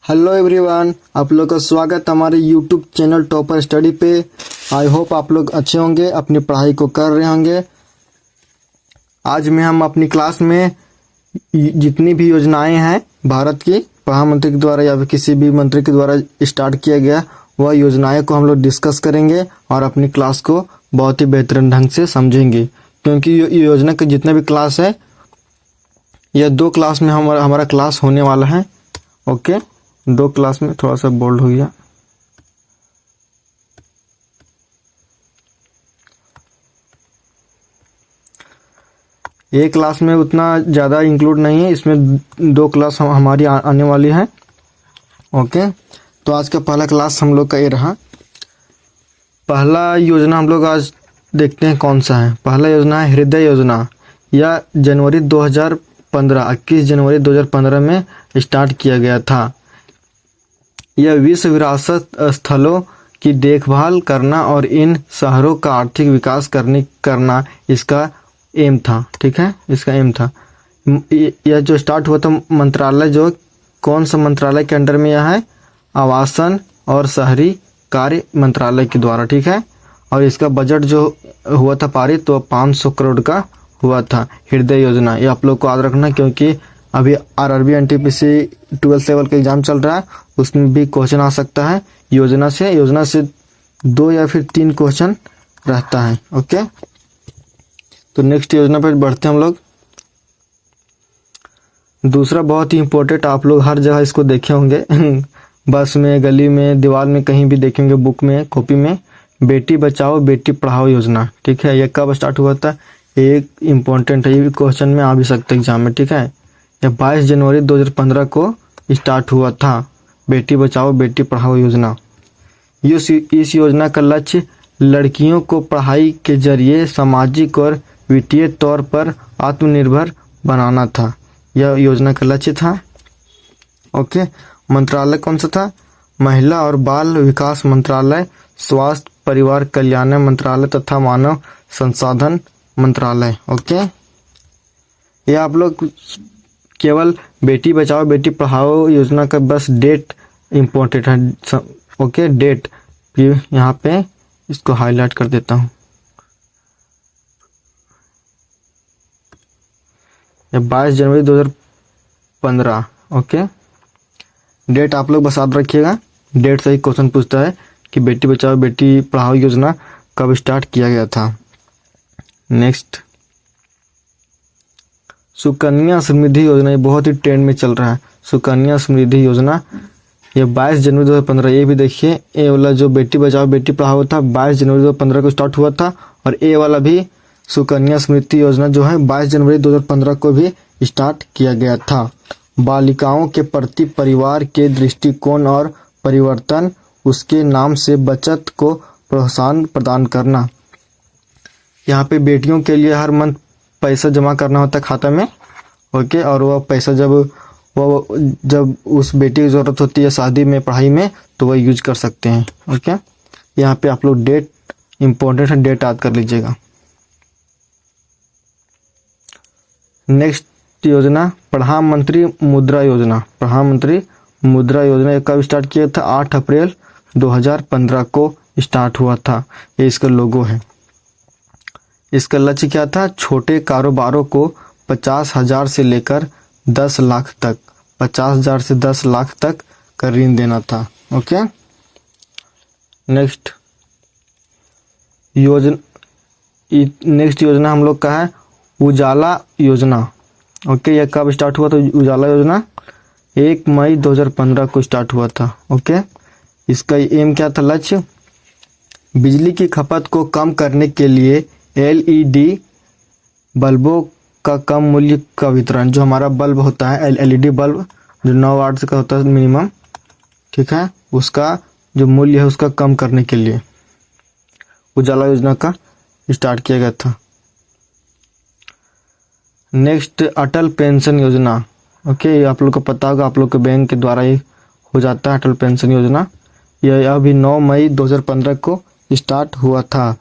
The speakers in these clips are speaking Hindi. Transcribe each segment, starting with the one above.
हेलो एवरीवन, आप लोग का स्वागत हमारे यूट्यूब चैनल टॉपर स्टडी पे। आई होप आप लोग अच्छे होंगे, अपनी पढ़ाई को कर रहे होंगे। आज में हम अपनी क्लास में जितनी भी योजनाएं हैं भारत की प्रधानमंत्री के द्वारा या फिर किसी भी मंत्री के द्वारा स्टार्ट किया गया वह योजनाएं को हम लोग डिस्कस करेंगे और अपनी क्लास को बहुत ही बेहतरीन ढंग से समझेंगे। क्योंकि ये योजना के जितने भी क्लास है, यह 2 क्लास में हमारा क्लास होने वाला है। ओके, 2 क्लास में थोड़ा सा बोल्ड हो गया। एक क्लास में उतना ज़्यादा इंक्लूड नहीं है, इसमें 2 क्लास हमारी आने वाली है। ओके, तो आज का पहला क्लास हम लोग का ये रहा। पहला योजना हम लोग आज देखते हैं कौन सा है। पहला योजना है हृदय योजना। यह जनवरी 2015 21 जनवरी 2015 में स्टार्ट किया गया था। यह विश्व विरासत स्थलों की देखभाल करना और इन शहरों का आर्थिक विकास करना इसका एम था। ठीक है, इसका एम था। यह जो स्टार्ट हुआ था मंत्रालय, जो कौन सा मंत्रालय के अंडर में यह है? आवासन और शहरी कार्य मंत्रालय के द्वारा। ठीक है, और इसका बजट जो हुआ था पारित तो 500 करोड़ का हुआ था। हृदय योजना ये आप लोग को याद रखना, क्योंकि अभी आरआरबी एनटीपीसी 12th लेवल का एग्जाम चल रहा है, उसमें भी क्वेश्चन आ सकता है। योजना से 2 या फिर 3 क्वेश्चन रहता है। ओके, तो नेक्स्ट योजना पर बढ़ते हैं हम लोग। दूसरा बहुत ही इंपॉर्टेंट, आप लोग हर जगह इसको देखे होंगे बस में, गली में, दीवार में, कहीं भी देखेंगे, बुक में, कॉपी में। बेटी बचाओ बेटी पढ़ाओ योजना। ठीक है, ये कब स्टार्ट हुआ था? एक इम्पोर्टेंट है, ये क्वेश्चन में आ भी सकता है एग्जाम में। ठीक है, यह 22 जनवरी 2015 को स्टार्ट हुआ था, बेटी बचाओ बेटी पढ़ाओ योजना। इस योजना का लक्ष्य लड़कियों को पढ़ाई के जरिए सामाजिक और वित्तीय तौर पर आत्मनिर्भर बनाना था। यह योजना का लक्ष्य था। ओके, मंत्रालय कौन सा था? महिला और बाल विकास मंत्रालय, स्वास्थ्य परिवार कल्याण मंत्रालय तथा मानव संसाधन मंत्रालय। ओके, यह आप लोग केवल बेटी बचाओ बेटी पढ़ाओ योजना का बस डेट इम्पोर्टेंट है। ओके, डेट यहाँ पे इसको हाईलाइट कर देता हूँ। ये 22 जनवरी 2015। ओके, डेट आप लोग बस याद रखिएगा, डेट से ही क्वेश्चन पूछता है कि बेटी बचाओ बेटी पढ़ाओ योजना कब स्टार्ट किया गया था। नेक्स्ट, सुकन्या समृद्धि योजना। ये बहुत ही ट्रेंड में चल रहा है, सुकन्या समृद्धि योजना। ये 22 जनवरी 2015, ये भी देखिए, ए वाला जो बेटी बचाओ बेटी पढ़ाओ था 22 जनवरी 2015 को स्टार्ट हुआ था, और ए वाला भी सुकन्या समृद्धि योजना जो है 22 जनवरी 2015 को भी स्टार्ट किया गया था। बालिकाओं के प्रति परिवार के दृष्टिकोण और परिवर्तन, उसके नाम से बचत को प्रोत्साहन प्रदान करना। यहाँ पे बेटियों के लिए हर मंथ पैसा जमा करना होता है खाता में। ओके, और वह पैसा जब उस बेटी की ज़रूरत होती है शादी में, पढ़ाई में, तो वह यूज कर सकते हैं। ओके, यहाँ पे आप लोग डेट इम्पोर्टेंट है, डेट याद कर लीजिएगा। नेक्स्ट योजना प्रधानमंत्री मुद्रा योजना। प्रधानमंत्री मुद्रा योजना कब स्टार्ट किया था? 8 अप्रैल 2015 को स्टार्ट हुआ था। ये इसका लोगो है। इसका लक्ष्य क्या था? छोटे कारोबारों को 50,000 से लेकर 10 लाख तक, 50,000 से 10 लाख तक का ऋण देना था। ओके, नेक्स्ट योजना हम लोग का है उजाला योजना। ओके, यह कब स्टार्ट हुआ था? उजाला योजना 1 मई 2015 को स्टार्ट हुआ था। ओके, इसका एम क्या था? लक्ष्य बिजली की खपत को कम करने के लिए एलईडी बल्बों का कम मूल्य का वितरण। जो हमारा बल्ब होता है एलईडी बल्ब जो 9 वाट का होता है मिनिमम, ठीक है, उसका जो मूल्य है उसका कम करने के लिए उजाला योजना का स्टार्ट किया गया था। नेक्स्ट अटल पेंशन योजना। ओके, आप लोग को पता होगा, आप लोग के बैंक के द्वारा ही हो जाता है अटल पेंशन योजना। यह अभी 9 मई 2015 को स्टार्ट हुआ था।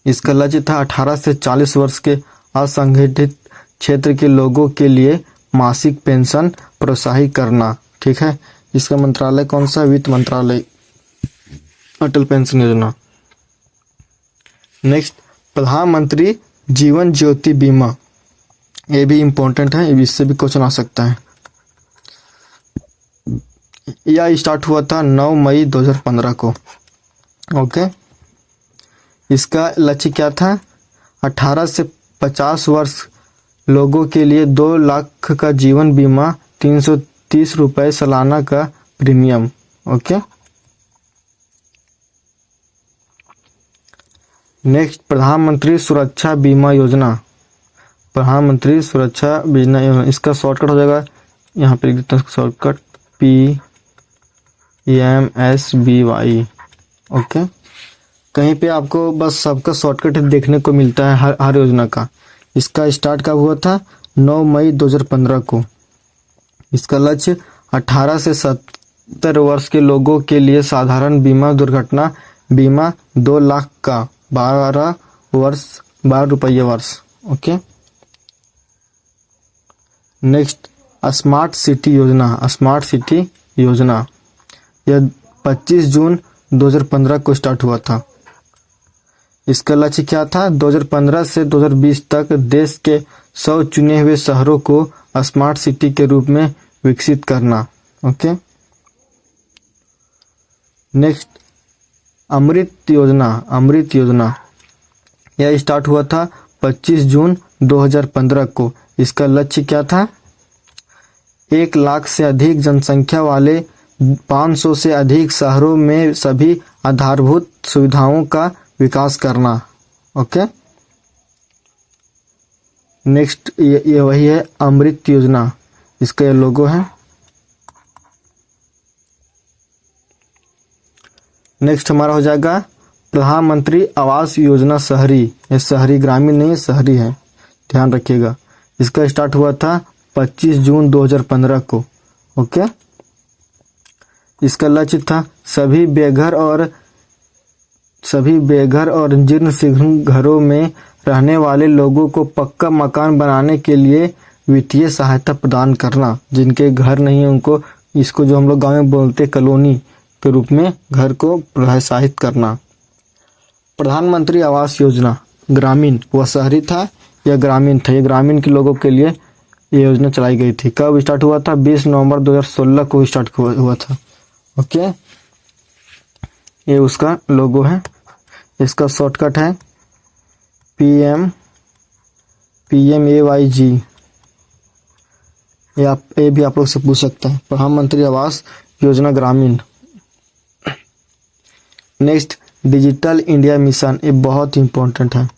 इसका लक्ष्य था 18 से 40 वर्ष के असंगठित क्षेत्र के लोगों के लिए मासिक पेंशन प्रोत्साहित करना। ठीक है, इसका मंत्रालय कौन सा? वित्त मंत्रालय। अटल पेंशन योजना। नेक्स्ट, प्रधानमंत्री जीवन ज्योति बीमा, ये भी इम्पोर्टेंट है, इससे भी क्वेश्चन आ सकता है। यह स्टार्ट हुआ था 9 मई 2015 को। ओके, इसका लक्ष्य क्या था? 18 से 50 वर्ष लोगों के लिए 2 लाख का जीवन बीमा, 330 रुपये सालाना का प्रीमियम। ओके, नेक्स्ट, प्रधानमंत्री सुरक्षा बीमा योजना। प्रधानमंत्री सुरक्षा बीमा योजना, इसका शॉर्टकट हो जाएगा, यहाँ पे लिख देते हैं शॉर्टकट, PMSBY। ओके, कहीं पे आपको बस सबका शॉर्टकट देखने को मिलता है हर योजना का। इसका स्टार्ट कब हुआ था? 9 मई 2015 को। इसका लक्ष्य 18 से 70 वर्ष के लोगों के लिए साधारण बीमा, दुर्घटना बीमा 2 लाख का, 12 रुपये वर्ष। ओके, नेक्स्ट, स्मार्ट सिटी योजना। स्मार्ट सिटी योजना यह 25 जून 2015 को स्टार्ट हुआ था। इसका लक्ष्य क्या था? 2015 से 2020 तक देश के 100 चुने हुए शहरों को स्मार्ट सिटी के रूप में विकसित करना। ओके, नेक्स्ट, अमृत योजना। अमृत योजना यह स्टार्ट हुआ था 25 जून 2015 को। इसका लक्ष्य क्या था? 1 लाख से अधिक जनसंख्या वाले 500 से अधिक शहरों में सभी आधारभूत सुविधाओं का विकास करना। ओके, नेक्स्ट, ये वही है अमृत योजना, इसका ये लोगो है। नेक्स्ट हमारा हो जाएगा प्रधानमंत्री आवास योजना शहरी। ये शहरी, ग्रामीण नहीं, शहरी है, ध्यान रखिएगा। इसका स्टार्ट हुआ था 25 जून 2015 को। ओके, इसका लक्ष्य था सभी बेघर और जीर्ण शीर्ण घरों में रहने वाले लोगों को पक्का मकान बनाने के लिए वित्तीय सहायता प्रदान करना। जिनके घर नहीं है उनको, इसको जो हम लोग गाँव में बोलते कॉलोनी के रूप में, घर को प्रोत्साहित करना। प्रधानमंत्री आवास योजना ग्रामीण, वह शहरी था या ग्रामीण था? ये ग्रामीण के लोगों के लिए ये योजना चलाई गई थी। कब स्टार्ट हुआ था? 20 नवंबर 2016 को स्टार्ट हुआ था। ओके, ये उसका लोगो है। इसका शॉर्टकट है PMAYG। ये भी आप लोग से पूछ सकते हैं, प्रधानमंत्री आवास योजना ग्रामीण। नेक्स्ट, डिजिटल इंडिया मिशन, ये बहुत इंपॉर्टेंट है।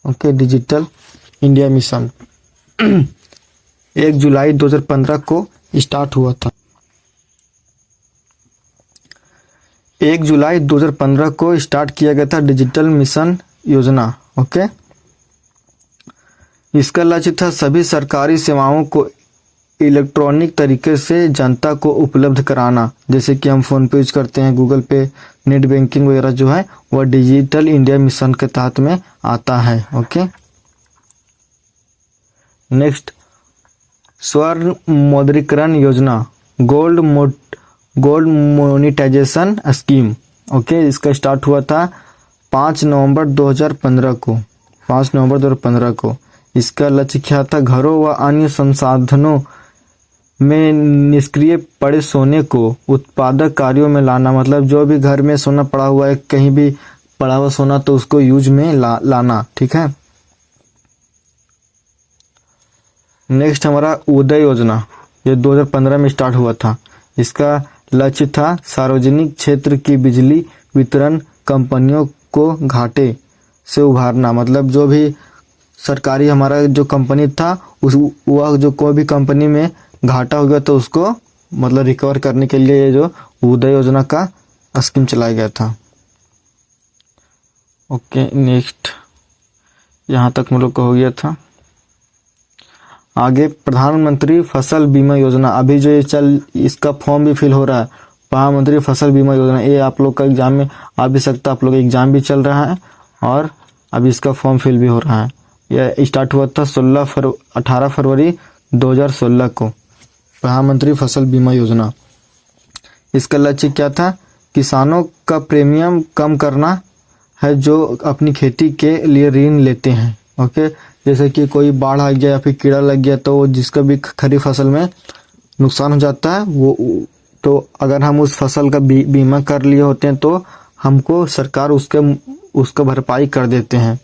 ओके, डिजिटल इंडिया मिशन 1 जुलाई 2015 को स्टार्ट हुआ था। 1 जुलाई 2015 को स्टार्ट किया गया था डिजिटल मिशन योजना। ओके, इसका लक्ष्य था सभी सरकारी सेवाओं को इलेक्ट्रॉनिक तरीके से जनता को उपलब्ध कराना। जैसे कि हम फ़ोन पे यूज करते हैं, गूगल पे, नेट बैंकिंग वगैरह जो है वह डिजिटल इंडिया मिशन के तहत में आता है। ओके, नेक्स्ट, स्वर्ण मुद्रीकरण योजना, गोल्ड मोनेटाइजेशन स्कीम। ओके, इसका स्टार्ट हुआ था 5 नवंबर 2015 को। 5 नवंबर 2015 को। इसका लक्ष्य क्या था? घरों व अन्य संसाधनों में निष्क्रिय पड़े सोने को उत्पादक कार्यों में लाना। मतलब जो भी घर में सोना पड़ा हुआ है, कहीं भी पड़ा हुआ सोना, तो उसको यूज में लाना। ठीक है। नेक्स्ट हमारा उदय योजना, ये 2015 में स्टार्ट हुआ था। इसका लक्ष्य था सार्वजनिक क्षेत्र की बिजली वितरण कंपनियों को घाटे से उभारना। मतलब जो भी सरकारी हमारा जो कंपनी था, वह जो कोई भी कंपनी में घाटा हो गया तो उसको मतलब रिकवर करने के लिए जो उदय योजना का स्कीम चलाया गया था। ओके, नेक्स्ट यहाँ तक हम लोग का हो गया था। आगे प्रधानमंत्री फसल बीमा योजना, अभी जो ये इसका फॉर्म भी फिल हो रहा है। प्रधानमंत्री फसल बीमा योजना, ये आप लोग का एग्जाम में आ भी सकता है। आप लोग का एग्जाम भी चल रहा है और अभी इसका फॉर्म फिल भी हो रहा है। यह स्टार्ट हुआ था 18 फरवरी 2016 को। प्रधानमंत्री फसल बीमा योजना। इसका लक्ष्य क्या था? किसानों का प्रीमियम कम करना है जो अपनी खेती के लिए ऋण लेते हैं। ओके, जैसे कि कोई बाढ़ आ गया या फिर कीड़ा लग गया तो जिसका भी खरीफ फसल में नुकसान हो जाता है वो, तो अगर हम उस फसल का बीमा कर लिए होते हैं तो हमको सरकार उसका भरपाई कर देते हैं।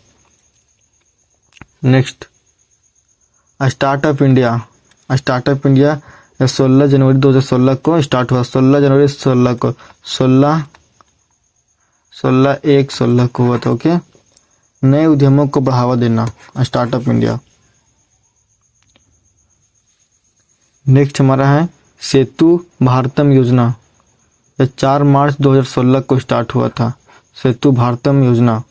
Next, startup India. Startup India 16 जनवरी 2016 को स्टार्ट हुआ। 16 जनवरी 16 को 16/1/16 को हुआ था। ओके, नए उद्यमों को बढ़ावा देना, स्टार्टअप इंडिया। नेक्स्ट हमारा है सेतु भारतम योजना। यह 4 मार्च 2016 को स्टार्ट हुआ था, सेतु भारतम योजना।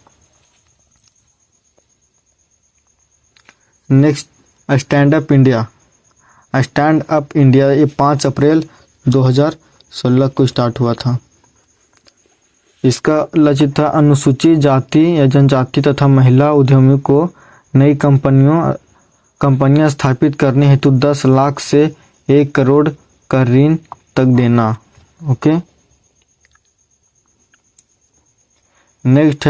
Next, stand up India. Stand up India ये 5 अप्रैल 2016 को स्टार्ट हुआ था। इसका लक्ष्य था अनुसूचित जाति या जनजाति तथा महिला उद्यमियों को नई कंपनियां स्थापित करने हेतु 10 लाख से 1 करोड़ का ऋण तक देना। ओके, नेक्स्ट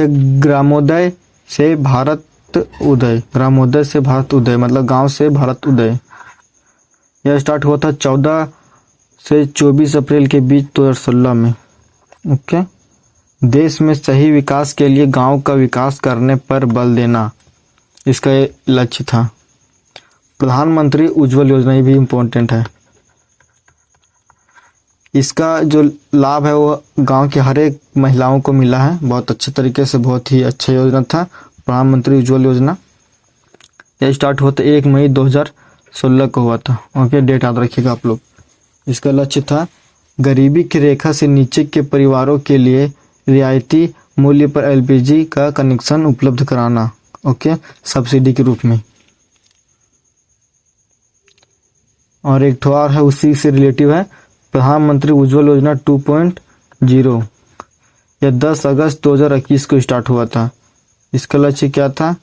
है ग्रामोदय से भारत उदय। ग्रामोदय से भारत उदय मतलब गांव से भारत उदय। यह स्टार्ट हुआ था 14 से 24 अप्रैल के बीच 2016 में। ओके, देश में सही विकास के लिए गांव का विकास करने पर बल देना, इसका लक्ष्य था। प्रधानमंत्री उज्ज्वल योजना, ये भी इम्पोर्टेंट है। इसका जो लाभ है वो गांव के हर एक महिलाओं को मिला है बहुत अच्छे तरीके से, बहुत ही अच्छा योजना था प्रधानमंत्री उज्ज्वल योजना। यह स्टार्ट हुआ था 1 मई 2016 को हुआ था। ओके, डेट याद रखिएगा आप लोग। इसका लक्ष्य था गरीबी की रेखा से नीचे के परिवारों के लिए रियायती मूल्य पर एलपीजी का कनेक्शन उपलब्ध कराना। ओके, सब्सिडी के रूप में। और एक ठो और है उसी से रिलेटिव है, प्रधानमंत्री उज्ज्वल योजना 2.0। यह 10 अगस्त 2021 को स्टार्ट हुआ था। इसका लक्ष्य क्या था?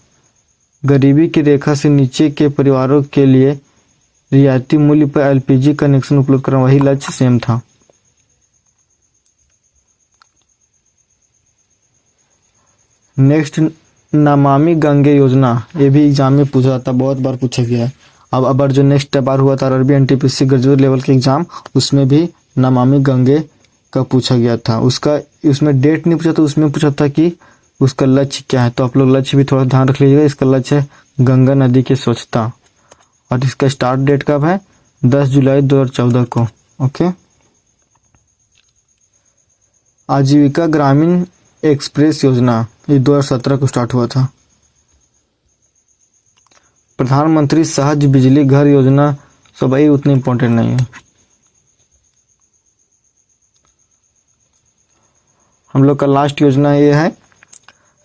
गरीबी की रेखा से नीचे के परिवारों के लिए रियायती मूल्य पर एलपीजी कनेक्शन उपलब्ध कराना, वही लक्ष्य सेम था। नेक्स्ट, नमामि गंगे योजना। ये भी एग्जाम में पूछा था, बहुत बार पूछा गया है। अब जो नेक्स्ट बार हुआ था आरआरबी एनटीपीसी ग्रेजुएट लेवल के एग्जाम, उसमें भी नमामि गंगे का पूछा गया था। उसमें डेट नहीं पूछा था, उसमें पूछा था कि उसका लक्ष्य क्या है। तो आप लोग लक्ष्य भी थोड़ा ध्यान रख लीजिएगा। इसका लक्ष्य है गंगा नदी की स्वच्छता। और इसका स्टार्ट डेट कब है? 10 जुलाई 2014 को। ओके, आजीविका ग्रामीण एक्सप्रेस योजना, ये 2017 को स्टार्ट हुआ था। प्रधानमंत्री सहज बिजली घर योजना, सब ये उतनी इम्पोर्टेंट नहीं है। हम लोग का लास्ट योजना ये है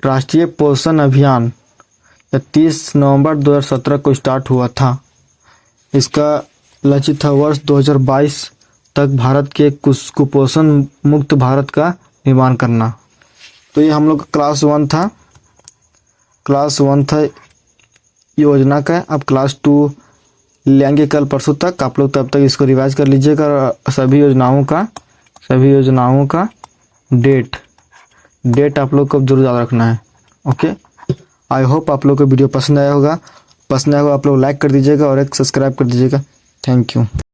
राष्ट्रीय पोषण अभियान। 30 नवंबर 2017 को स्टार्ट हुआ था। इसका लक्ष्य था वर्ष 2022 तक भारत के कुपोषण मुक्त भारत का निर्माण करना। तो ये हम लोग का क्लास 1 था योजना का। अब क्लास 2 लेंगे कल परसों तक। आप लोग तब तक इसको रिवाइज कर लीजिएगा। सभी योजनाओं का डेट आप लोग को जरूर याद रखना है। ओके, आई होप आप लोग को वीडियो पसंद आया होगा। आप लोग लाइक कर दीजिएगा और एक सब्सक्राइब कर दीजिएगा। Thank you.